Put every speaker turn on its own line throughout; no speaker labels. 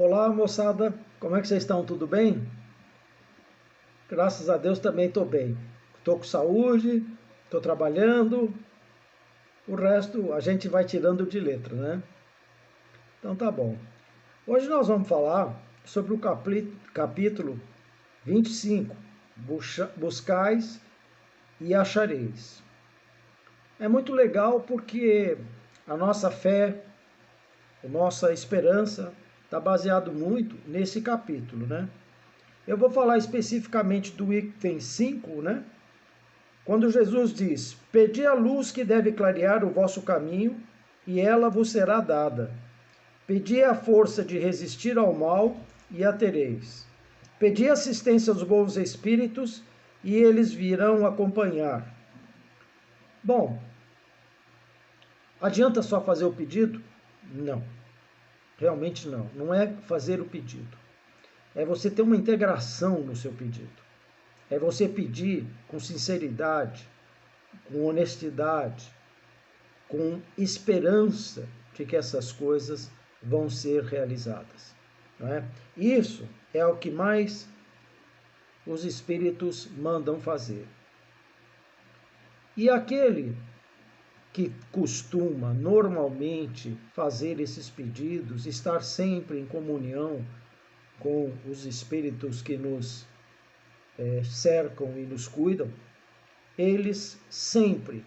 Olá, moçada, como é que vocês estão? Tudo bem? Graças a Deus também estou bem. Estou com saúde, estou trabalhando, o resto a gente vai tirando de letra, né? Então tá bom. Hoje nós vamos falar sobre o capítulo 25, Buscais e Achareis. É muito legal porque a nossa fé, a nossa esperança está baseado muito nesse capítulo, né? Eu vou falar especificamente do item 5, né? Quando Jesus diz: Pedi a luz que deve clarear o vosso caminho, e ela vos será dada. Pedi a força de resistir ao mal, e a tereis. Pedi assistência aos bons espíritos, e eles virão acompanhar. Bom, adianta só fazer o pedido? Não, realmente não. Não é fazer o pedido. É você ter uma integração no seu pedido. É você pedir com sinceridade, com honestidade, com esperança de que essas coisas vão ser realizadas. Não é? Isso é o que mais os espíritos mandam fazer. E aquele que costuma normalmente fazer esses pedidos, estar sempre em comunhão com os espíritos que nos cercam e nos cuidam, eles sempre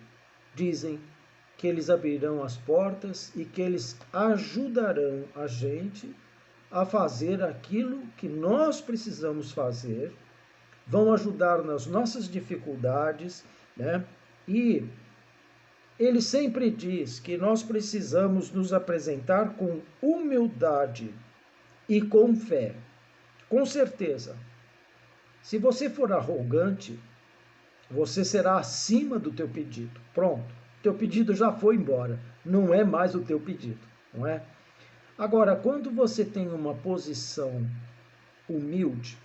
dizem que eles abrirão as portas e que eles ajudarão a gente a fazer aquilo que nós precisamos fazer, vão ajudar nas nossas dificuldades, né? E ele sempre diz que nós precisamos nos apresentar com humildade e com fé. Com certeza, se você for arrogante, você será acima do teu pedido. Pronto, teu pedido já foi embora, não é mais o teu pedido, não é? Agora, quando você tem uma posição humilde,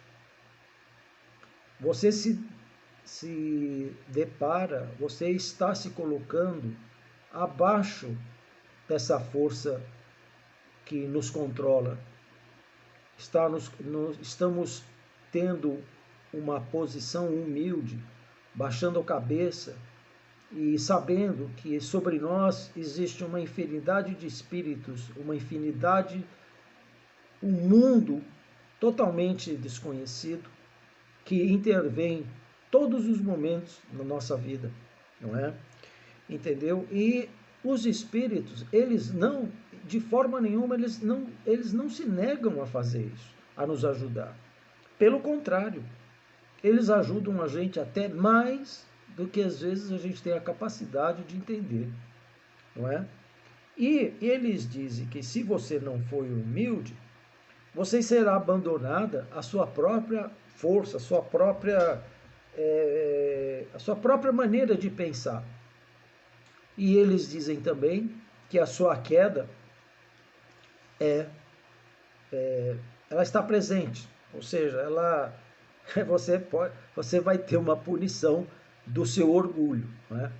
você se depara, você está se colocando abaixo dessa força que nos controla. Estamos tendo uma posição humilde, baixando a cabeça e sabendo que sobre nós existe uma infinidade de espíritos, um mundo totalmente desconhecido que intervém todos os momentos na nossa vida, não é? Entendeu? E os espíritos, eles não, de forma nenhuma, eles não se negam a fazer isso, a nos ajudar. Pelo contrário, eles ajudam a gente até mais do que às vezes a gente tem a capacidade de entender, não é? E eles dizem que se você não for humilde, você será abandonada à sua própria força, a sua própria maneira de pensar. E eles dizem também que a sua queda é, ela está presente, ou seja, você vai ter uma punição do seu orgulho, né?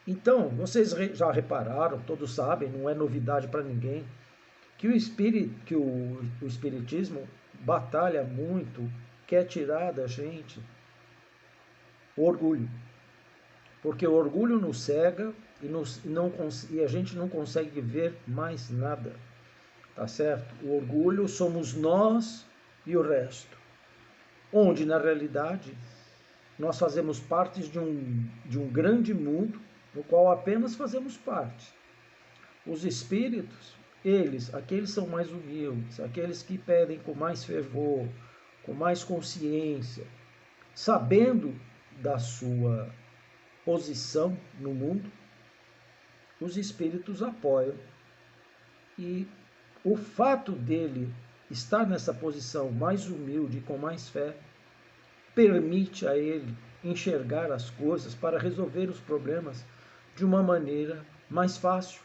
Então, vocês já repararam, todos sabem, não é novidade para ninguém, que o espiritismo batalha muito, quer tirar da gente o orgulho. Porque o orgulho nos cega e a gente não consegue ver mais nada. Tá certo? O orgulho somos nós e o resto. Onde, na realidade, nós fazemos parte de um grande mundo no qual apenas fazemos parte. Os espíritos, aqueles são mais humildes, aqueles que pedem com mais fervor, com mais consciência, sabendo da sua posição no mundo, os espíritos apoiam. E o fato dele estar nessa posição mais humilde e com mais fé, permite a ele enxergar as coisas para resolver os problemas de uma maneira mais fácil.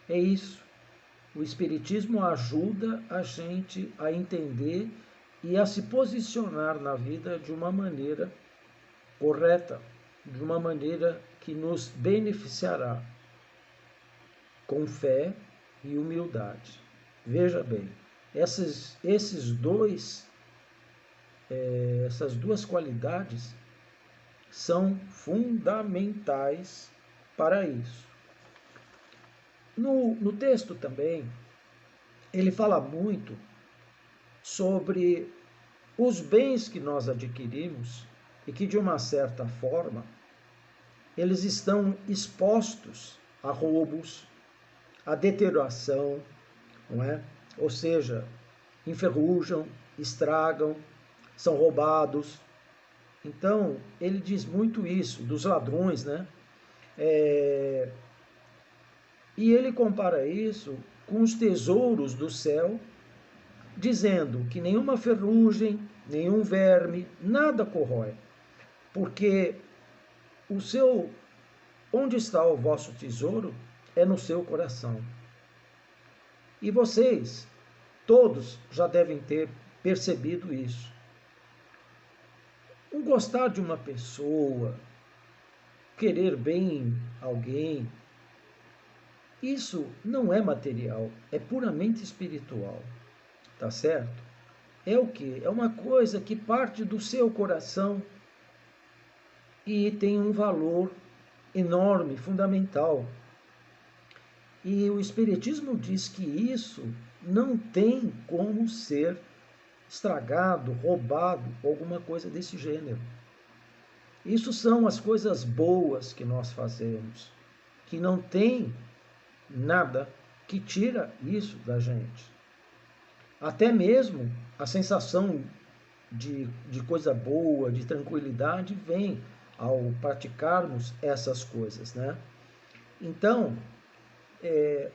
É isso. O Espiritismo ajuda a gente a entender e a se posicionar na vida de uma maneira correta, de uma maneira que nos beneficiará, com fé e humildade. Veja bem, essas duas qualidades são fundamentais para isso. No texto também, ele fala muito sobre os bens que nós adquirimos e que, de uma certa forma, eles estão expostos a roubos, a deterioração, não é? Ou seja, enferrujam, estragam, são roubados. Então, ele diz muito isso, dos ladrões, né? E ele compara isso com os tesouros do céu, dizendo que nenhuma ferrugem, nenhum verme, nada corrói, porque onde está o vosso tesouro é no seu coração. E vocês, todos, já devem ter percebido isso. O gostar de uma pessoa, querer bem alguém, isso não é material, é puramente espiritual, tá certo? É o quê? É uma coisa que parte do seu coração e tem um valor enorme, fundamental. E o Espiritismo diz que isso não tem como ser estragado, roubado, alguma coisa desse gênero. Isso são as coisas boas que nós fazemos, que não tem nada que tira isso da gente. Até mesmo a sensação de coisa boa, de tranquilidade, vem ao praticarmos essas coisas, né? Então,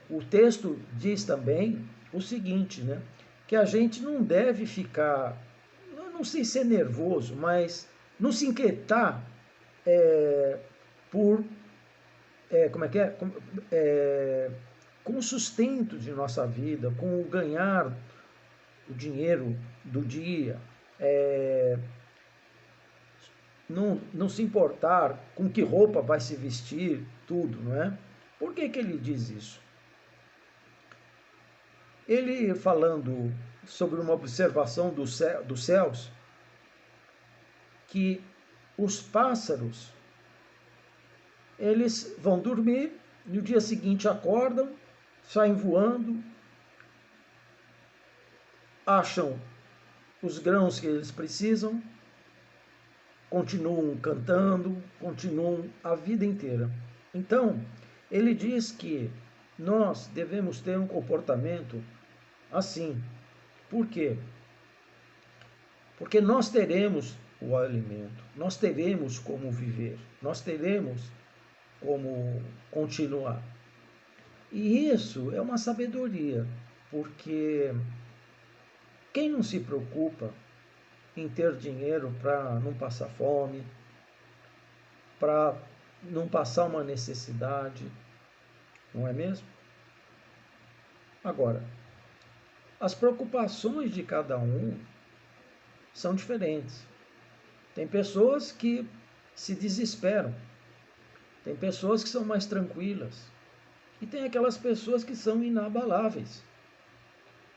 o texto diz também o seguinte, né? Que a gente não deve ficar, eu não sei se é nervoso, mas não se inquietar por, como é que é? Com o sustento de nossa vida, com o ganhar o dinheiro do dia, não se importar com que roupa vai se vestir, tudo, não é? Por que ele diz isso? Ele, falando sobre uma observação dos céus, que os pássaros, eles vão dormir, no dia seguinte acordam, saem voando, acham os grãos que eles precisam, continuam cantando, continuam a vida inteira. Então, ele diz que nós devemos ter um comportamento assim. Por quê? Porque nós teremos o alimento, nós teremos como viver, nós teremos como continuar. E isso é uma sabedoria, porque quem não se preocupa em ter dinheiro para não passar fome, para não passar uma necessidade, não é mesmo? Agora, as preocupações de cada um são diferentes. Tem pessoas que se desesperam, tem pessoas que são mais tranquilas, e tem aquelas pessoas que são inabaláveis.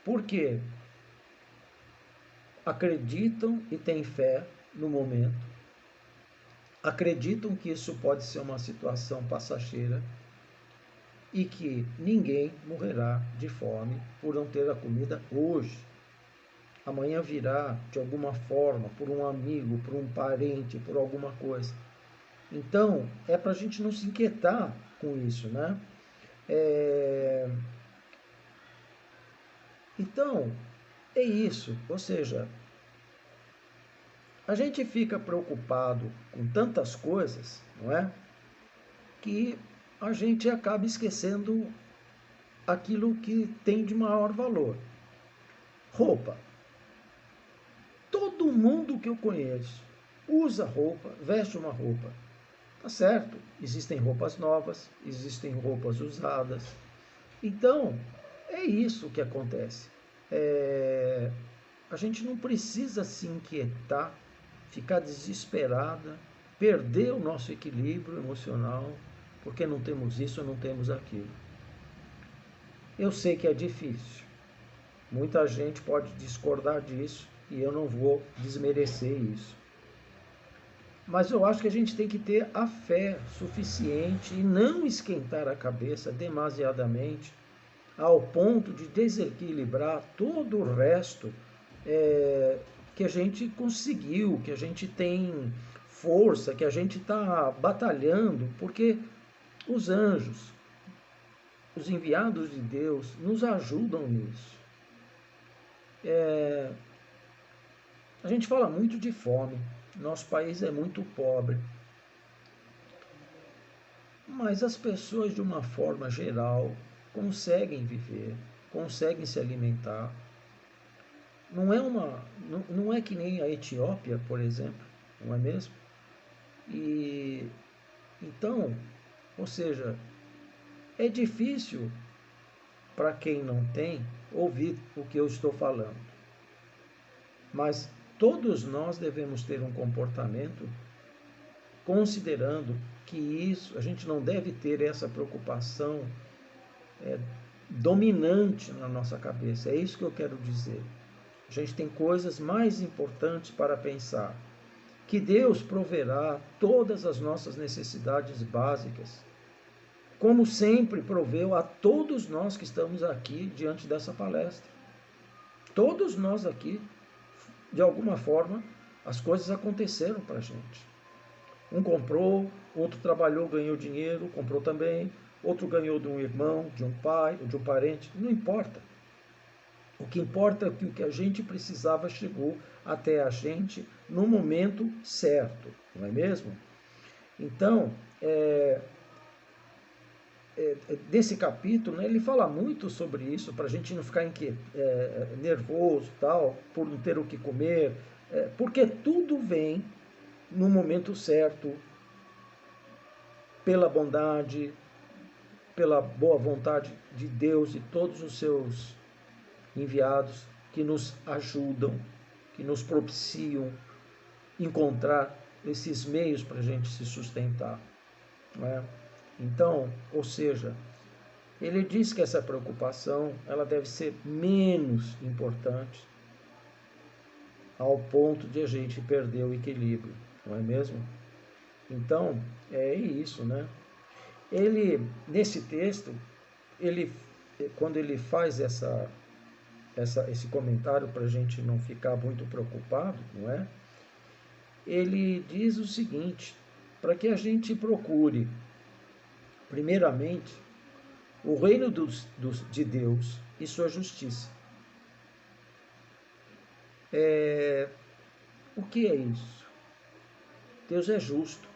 Por quê? Acreditam e têm fé no momento, acreditam que isso pode ser uma situação passageira e que ninguém morrerá de fome por não ter a comida hoje. Amanhã virá de alguma forma, por um amigo, por um parente, por alguma coisa. Então, é para a gente não se inquietar com isso, né? Então, é isso. Ou seja, a gente fica preocupado com tantas coisas, não é? Que a gente acaba esquecendo aquilo que tem de maior valor. Roupa. Todo mundo que eu conheço usa roupa, veste uma roupa. Tá certo? Existem roupas novas, existem roupas usadas. Então, é isso que acontece. A gente não precisa se inquietar, ficar desesperada, perder o nosso equilíbrio emocional, porque não temos isso, não temos aquilo. Eu sei que é difícil, Muita gente pode discordar disso e eu não vou desmerecer isso. Mas eu acho que a gente tem que ter a fé suficiente e não esquentar a cabeça demasiadamente ao ponto de desequilibrar todo o resto que a gente conseguiu, que a gente tem força, que a gente está batalhando, porque os anjos, os enviados de Deus, nos ajudam nisso. A gente fala muito de fome, nosso país é muito pobre, mas as pessoas, de uma forma geral, conseguem viver, conseguem se alimentar. Não é que nem a Etiópia, por exemplo, não é mesmo? E então, ou seja, é difícil para quem não tem ouvir o que eu estou falando. Mas todos nós devemos ter um comportamento considerando que isso, a gente não deve ter essa preocupação dominante na nossa cabeça. É isso que eu quero dizer. A gente tem coisas mais importantes para pensar. Que Deus proverá todas as nossas necessidades básicas, como sempre proveu a todos nós que estamos aqui diante dessa palestra. Todos nós aqui, de alguma forma, as coisas aconteceram para a gente. Um comprou, outro trabalhou, ganhou dinheiro, comprou também, outro ganhou de um irmão, de um pai, de um parente, não importa. O que importa é que o que a gente precisava chegou até a gente no momento certo, não é mesmo? Então, desse capítulo, né, ele fala muito sobre isso, para a gente não ficar nervoso, tal, por não ter o que comer, porque tudo vem no momento certo, pela bondade, pela boa vontade de Deus e todos os seus enviados que nos ajudam, que nos propiciam encontrar esses meios para a gente se sustentar. Não é? Então, ou seja, ele diz que essa preocupação ela deve ser menos importante ao ponto de a gente perder o equilíbrio, não é mesmo? Então, é isso, né? Ele, nesse texto, quando ele faz esse comentário para a gente não ficar muito preocupado, não é? Ele diz o seguinte, para que a gente procure, primeiramente, o reino de Deus e sua justiça. O que é isso? Deus é justo.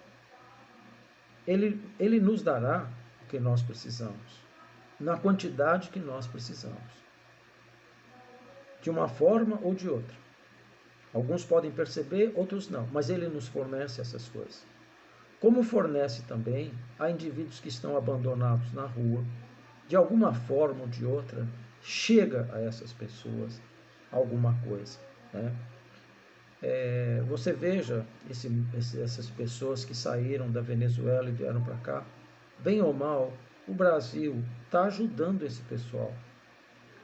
Ele nos dará o que nós precisamos, na quantidade que nós precisamos, de uma forma ou de outra. Alguns podem perceber, outros não, mas ele nos fornece essas coisas. Como fornece também a indivíduos que estão abandonados na rua, de alguma forma ou de outra, chega a essas pessoas alguma coisa, né? Você veja essas pessoas que saíram da Venezuela e vieram para cá, bem ou mal, o Brasil está ajudando esse pessoal.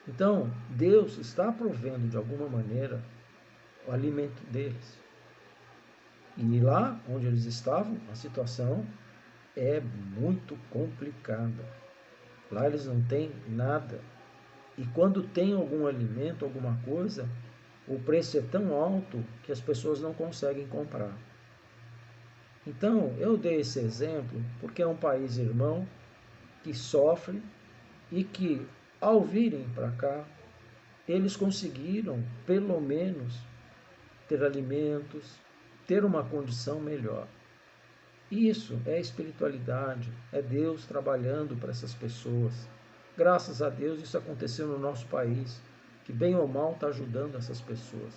Então, Deus está provendo de alguma maneira o alimento deles. E lá onde eles estavam, a situação é muito complicada. Lá eles não têm nada. E quando tem algum alimento, alguma coisa, o preço é tão alto que as pessoas não conseguem comprar. Então, eu dei esse exemplo porque é um país irmão que sofre e que, ao virem para cá, eles conseguiram, pelo menos, ter alimentos, ter uma condição melhor. Isso é espiritualidade, é Deus trabalhando para essas pessoas. Graças a Deus isso aconteceu no nosso país, que bem ou mal está ajudando essas pessoas.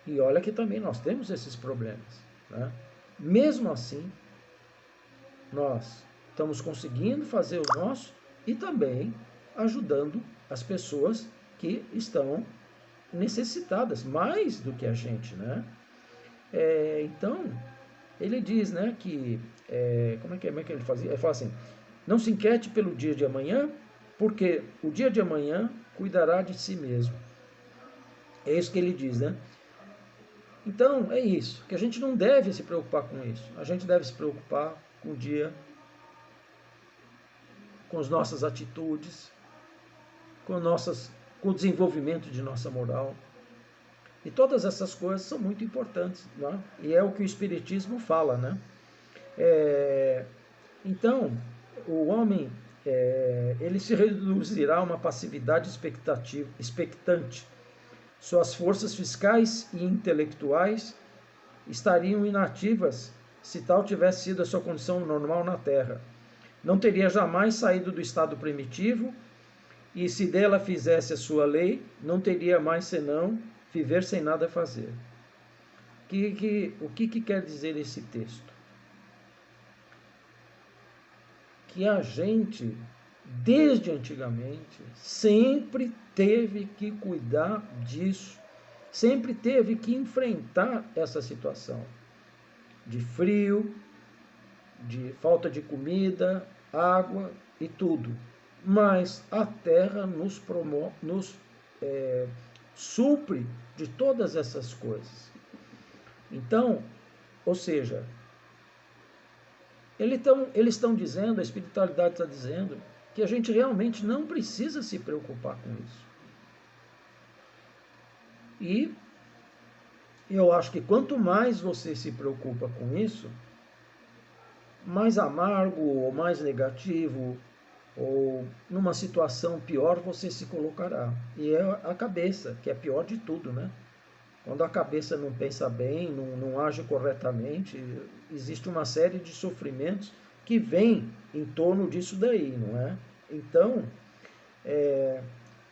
E olha que também nós temos esses problemas, né? Mesmo assim, nós estamos conseguindo fazer o nosso e também ajudando as pessoas que estão necessitadas, mais do que a gente, né? Então, ele diz, né, que, como é que ele fazia? Ele fala assim, não se inquiete pelo dia de amanhã, porque o dia de amanhã cuidará de si mesmo. É isso que ele diz, né? Então, é isso, que a gente não deve se preocupar com isso. A gente deve se preocupar com o dia, com as nossas atitudes, com o desenvolvimento de nossa moral. E todas essas coisas são muito importantes, né? E é o que o Espiritismo fala, né? Então, o homem, ele se reduzirá a uma passividade expectante. Suas forças fiscais e intelectuais estariam inativas se tal tivesse sido a sua condição normal na Terra. Não teria jamais saído do estado primitivo, e se dela fizesse a sua lei, não teria mais senão viver sem nada fazer. O que quer dizer esse texto? Que a gente, desde antigamente, sempre teve que cuidar disso, sempre teve que enfrentar essa situação de frio, de falta de comida, água e tudo. Mas a terra nos supre de todas essas coisas. Então, ou seja, eles estão dizendo, a espiritualidade está dizendo, que a gente realmente não precisa se preocupar com isso. E eu acho que quanto mais você se preocupa com isso, mais amargo ou mais negativo ou numa situação pior você se colocará. E é a cabeça, que é pior de tudo, né? Quando a cabeça não pensa bem, não age corretamente, existe uma série de sofrimentos que vêm em torno disso daí, não é? Então,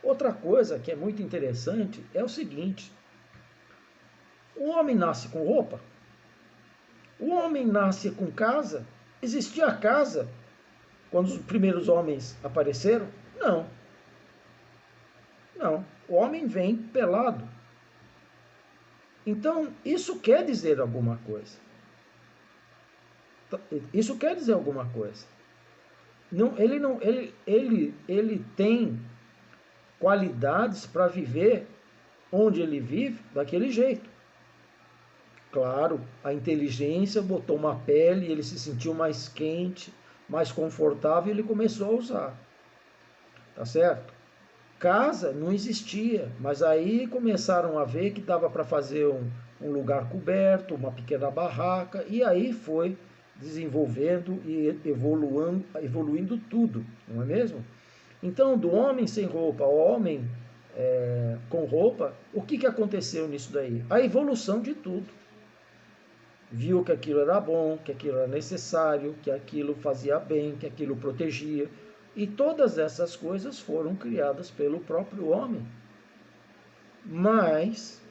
outra coisa que é muito interessante é o seguinte: o homem nasce com roupa, o homem nasce com casa, existia casa quando os primeiros homens apareceram? Não. Não. O homem vem pelado. Então, isso quer dizer alguma coisa. Isso quer dizer alguma coisa. Não, ele tem qualidades para viver onde ele vive daquele jeito. Claro, a inteligência botou uma pele, ele se sentiu mais quente, mais confortável e ele começou a usar. Tá certo? Casa não existia, mas aí começaram a ver que dava para fazer um lugar coberto, uma pequena barraca, e aí foi desenvolvendo e evoluindo tudo, não é mesmo? Então, do homem sem roupa ao homem com roupa, o que aconteceu nisso daí? A evolução de tudo. Viu que aquilo era bom, que aquilo era necessário, que aquilo fazia bem, que aquilo protegia. E todas essas coisas foram criadas pelo próprio homem. Mas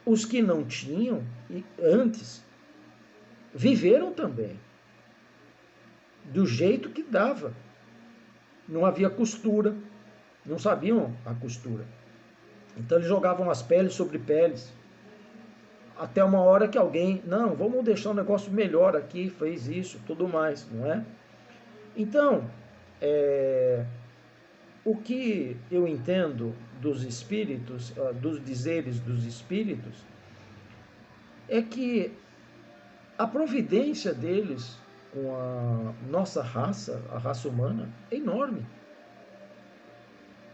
os que não tinham antes viveram também do jeito que dava. Não havia costura, não sabiam a costura. Então eles jogavam as peles sobre peles. Até uma hora que alguém, não, vamos deixar um negócio melhor aqui, fez isso, tudo mais, não é? Então, o que eu entendo dos espíritos, dos dizeres dos espíritos, é que a providência deles com a nossa raça, a raça humana, é enorme.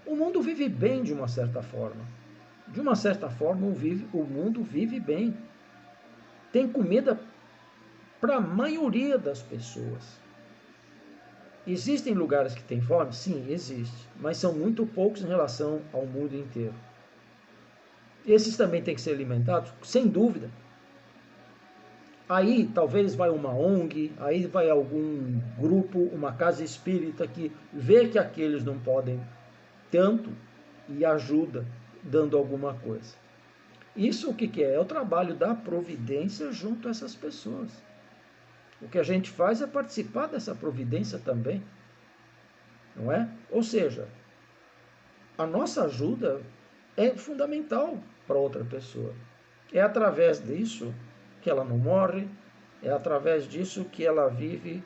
O mundo vive bem de uma certa forma. De uma certa forma, o mundo vive bem. Tem comida para a maioria das pessoas. Existem lugares que têm fome? Sim, existe. Mas são muito poucos em relação ao mundo inteiro. Esses também têm que ser alimentados? Sem dúvida. Aí talvez vai uma ONG, aí vai algum grupo, uma casa espírita que vê que aqueles não podem tanto e ajuda dando alguma coisa. Isso o que é? É o trabalho da providência junto a essas pessoas. O que a gente faz é participar dessa providência também, não é? Ou seja, a nossa ajuda é fundamental para outra pessoa. É através disso que ela não morre, é através disso que ela vive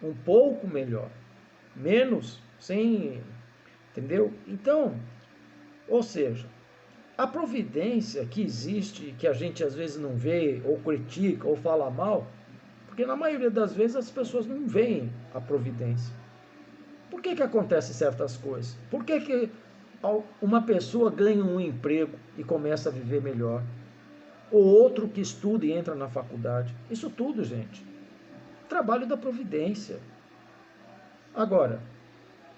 um pouco melhor, menos, sem Entendeu? Então, ou seja, a providência que existe, que a gente às vezes não vê, ou critica, ou fala mal, porque na maioria das vezes as pessoas não veem a providência. Por que acontecem certas coisas? Por que uma pessoa ganha um emprego e começa a viver melhor? Ou outro que estuda e entra na faculdade? Isso tudo, gente, trabalho da providência. Agora,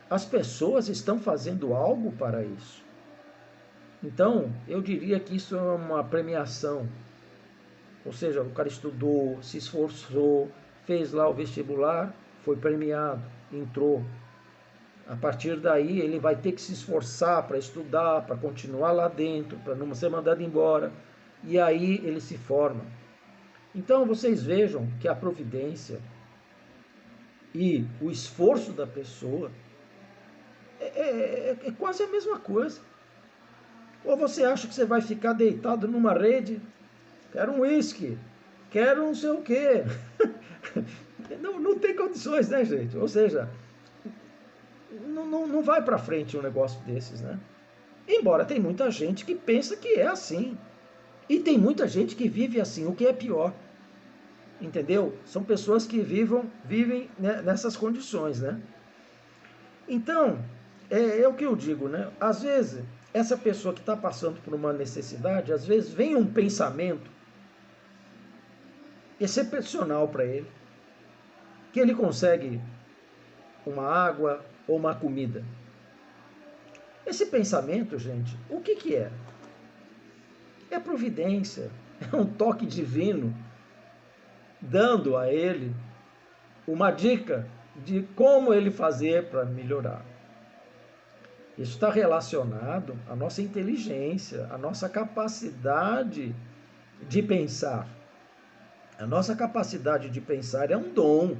as pessoas estão fazendo algo para isso. Então, eu diria que isso é uma premiação. Ou seja, o cara estudou, se esforçou, fez lá o vestibular, foi premiado, entrou. A partir daí, ele vai ter que se esforçar para estudar, para continuar lá dentro, para não ser mandado embora. E aí ele se forma. Então, vocês vejam que a providência e o esforço da pessoa é quase a mesma coisa. Ou você acha que você vai ficar deitado numa rede, quero um uísque, quero não sei o quê. Não tem condições, né, gente? Ou seja, não vai para frente um negócio desses, né? Embora tem muita gente que pensa que é assim. E tem muita gente que vive assim, o que é pior. Entendeu? São pessoas que vivem né, nessas condições, né? Então, é o que eu digo, né? Às vezes, essa pessoa que está passando por uma necessidade, às vezes vem um pensamento excepcional para ele, que ele consegue uma água ou uma comida. Esse pensamento, gente, o que é? É providência, é um toque divino, dando a ele uma dica de como ele fazer para melhorar. Isso está relacionado à nossa inteligência, à nossa capacidade de pensar. A nossa capacidade de pensar é um dom.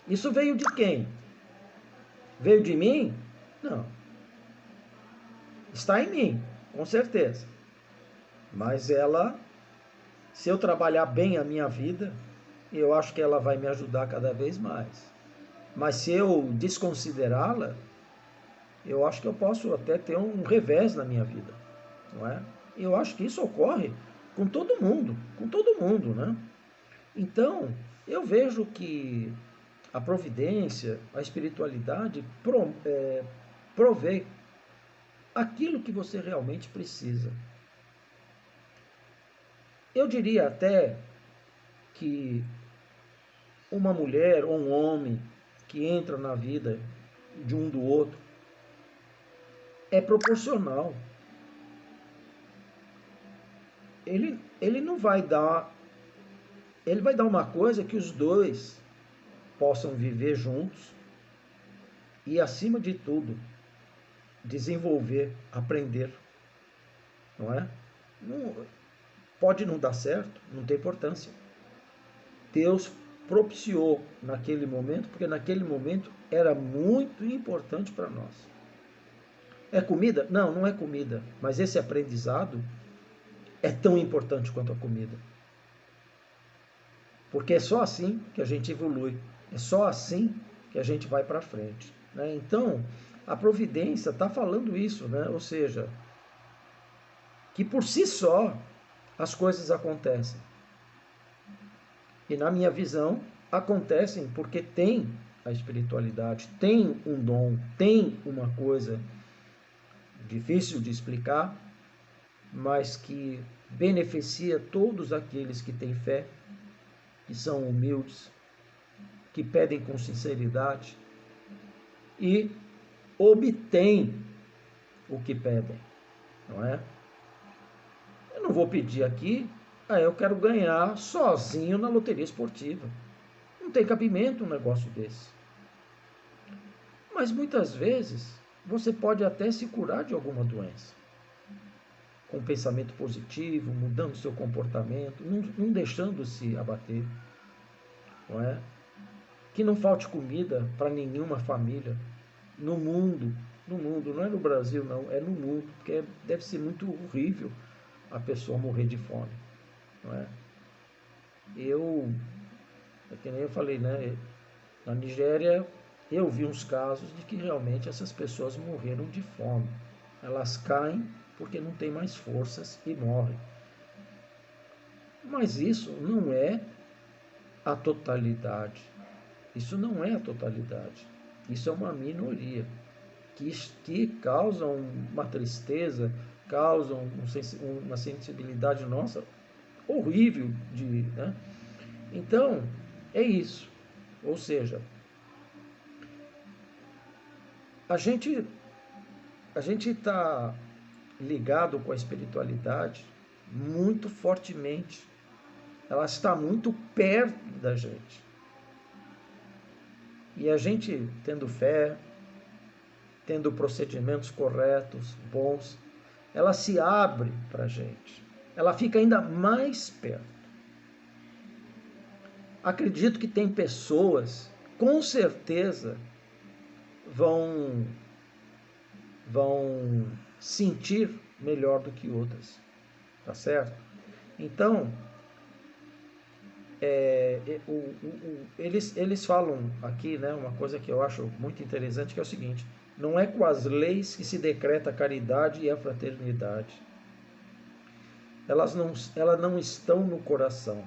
Isso veio de quem? Veio de mim? Não. Está em mim, com certeza. Mas ela, se eu trabalhar bem a minha vida, eu acho que ela vai me ajudar cada vez mais. Mas se eu desconsiderá-la, eu acho que eu posso até ter um revés na minha vida, não é? Eu acho que isso ocorre com todo mundo, né? Então, eu vejo que a providência, a espiritualidade provê aquilo que você realmente precisa. Eu diria até que uma mulher ou um homem que entra na vida de um do outro é proporcional. Ele não vai dar, ele vai dar uma coisa que os dois possam viver juntos e, acima de tudo, desenvolver, aprender, não é? Não, pode não dar certo, não tem importância. Deus propiciou naquele momento, porque naquele momento era muito importante para nós. É comida? Não, não é comida, mas esse aprendizado é tão importante quanto a comida. Porque é só assim que a gente evolui, é só assim que a gente vai para frente, né? Então, a providência está falando isso, né? Ou seja, que por si só as coisas acontecem. E na minha visão, acontecem porque tem a espiritualidade, tem um dom, tem uma coisa difícil de explicar, mas que beneficia todos aqueles que têm fé, que são humildes, que pedem com sinceridade e obtêm o que pedem, não é? Eu não vou pedir aqui, eu quero ganhar sozinho na loteria esportiva. Não tem cabimento um negócio desse. Mas muitas vezes você pode até se curar de alguma doença. Com pensamento positivo, mudando seu comportamento, não deixando-se abater. Não é? Que não falte comida para nenhuma família no mundo. No mundo, não é no Brasil não, é no mundo, porque deve ser muito horrível a pessoa morrer de fome. Não é? É que nem eu falei, né? Na Nigéria eu vi uns casos de que realmente essas pessoas morreram de fome. Elas caem porque não têm mais forças e morrem. Mas isso não é a totalidade. Isso não é a totalidade. Isso é uma minoria que causam uma tristeza, causam uma sensibilidade nossa horrível né? Então, é isso. Ou seja, a gente está ligado com a espiritualidade muito fortemente. Ela está muito perto da gente. E a gente, tendo fé, tendo procedimentos corretos, bons, ela se abre para a gente. Ela fica ainda mais perto. Acredito que tem pessoas, com certeza, vão sentir melhor do que outras. Tá certo? Então, eles falam aqui, né, uma coisa que eu acho muito interessante, que é o seguinte: não é com as leis que se decreta a caridade e a fraternidade. Elas não estão no coração.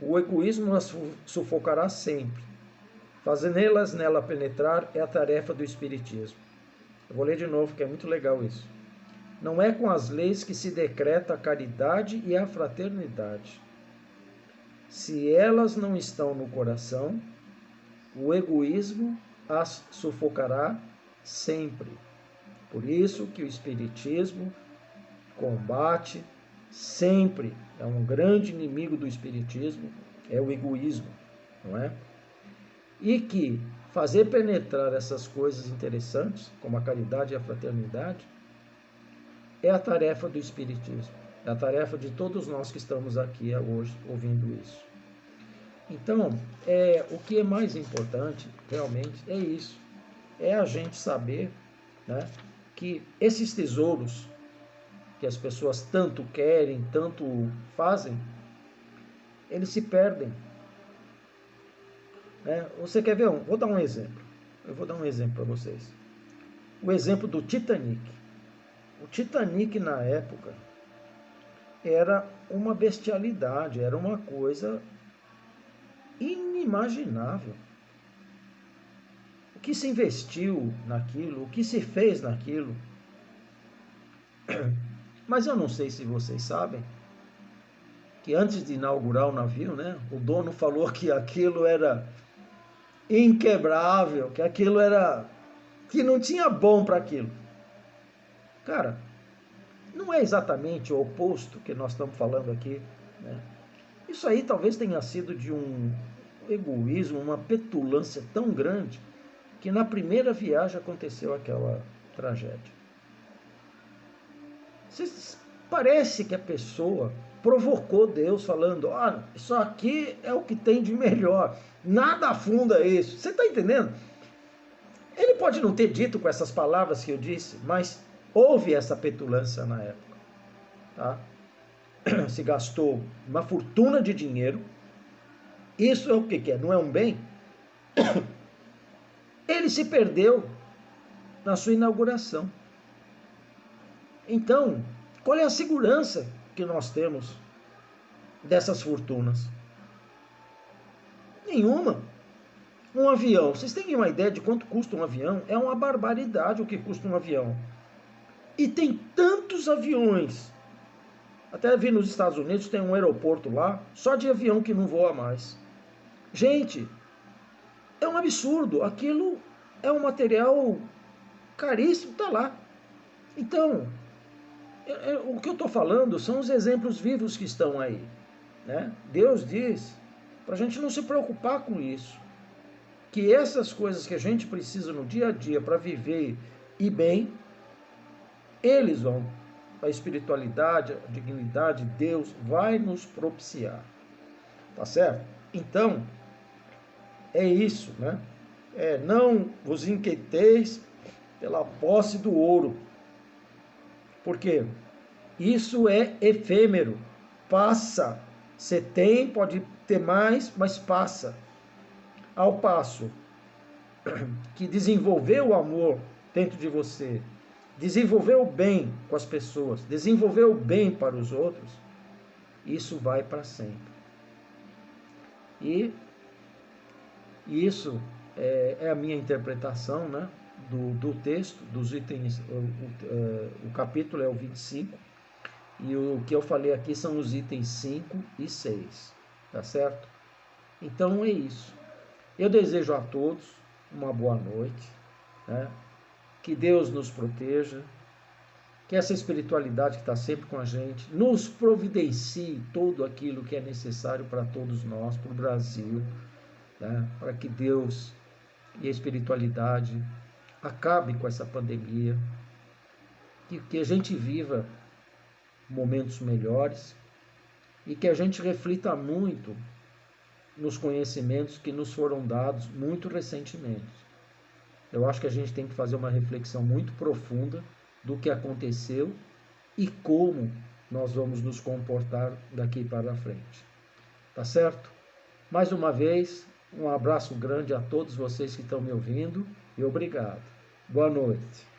O egoísmo as sufocará sempre. Fazê-las nela penetrar é a tarefa do Espiritismo. Eu vou ler de novo, que é muito legal isso. Não é com as leis que se decreta a caridade e a fraternidade. Se elas não estão no coração, o egoísmo as sufocará sempre. Por isso que o Espiritismo combate sempre, é um grande inimigo do Espiritismo, é o egoísmo, não é? E que fazer penetrar essas coisas interessantes, como a caridade e a fraternidade, é a tarefa do Espiritismo, é a tarefa de todos nós que estamos aqui hoje ouvindo isso. Então, o que é mais importante, realmente, é isso. É a gente saber, né, que esses tesouros que as pessoas tanto querem, tanto fazem, eles se perdem. Né? Você quer ver? Vou dar um exemplo. Eu vou dar um exemplo para vocês. O exemplo do Titanic. O Titanic, na época, era uma bestialidade, era uma coisa inimaginável. O que se investiu naquilo, o que se fez naquilo. Mas eu não sei se vocês sabem que antes de inaugurar o navio, né, o dono falou que aquilo era inquebrável, que aquilo era, que não tinha bom para aquilo. Cara, não é exatamente o oposto que nós estamos falando aqui, né? Isso aí talvez tenha sido de um egoísmo, uma petulância tão grande que na primeira viagem aconteceu aquela tragédia. Parece que a pessoa provocou Deus falando: isso aqui é o que tem de melhor, nada afunda isso. Você está entendendo? Ele pode não ter dito com essas palavras que eu disse, mas houve essa petulância na época. Tá? Se gastou uma fortuna de dinheiro. Isso é o que é? Não é um bem? Ele se perdeu na sua inauguração. Então, qual é a segurança que nós temos dessas fortunas? Nenhuma. Um avião, vocês têm uma ideia de quanto custa um avião? É uma barbaridade o que custa um avião. E tem tantos aviões. Até vi nos Estados Unidos, tem um aeroporto lá, só de avião que não voa mais. Gente, é um absurdo. Aquilo é um material caríssimo, está lá. Então, o que eu estou falando são os exemplos vivos que estão aí. Né? Deus diz para a gente não se preocupar com isso. Que essas coisas que a gente precisa no dia a dia para viver e bem, eles vão, a espiritualidade, a dignidade, Deus vai nos propiciar. Tá certo? Então, é isso, né? Não vos inquieteis pela posse do ouro. Porque isso é efêmero, passa. Você tem, pode ter mais, mas passa. Ao passo que desenvolveu o amor dentro de você, desenvolveu o bem com as pessoas, desenvolveu o bem para os outros, isso vai para sempre. E isso é a minha interpretação, né, do texto, dos itens. O capítulo é o 25, e o que eu falei aqui são os itens 5 e 6, tá certo? Então é isso. Eu desejo a todos uma boa noite, né? Que Deus nos proteja, que essa espiritualidade que está sempre com a gente nos providencie tudo aquilo que é necessário para todos nós, para o Brasil, né? Para que Deus e a espiritualidade acabe com essa pandemia, que a gente viva momentos melhores e que a gente reflita muito nos conhecimentos que nos foram dados muito recentemente. Eu acho que a gente tem que fazer uma reflexão muito profunda do que aconteceu e como nós vamos nos comportar daqui para frente. Tá certo? Mais uma vez, um abraço grande a todos vocês que estão me ouvindo e obrigado. Boa noite.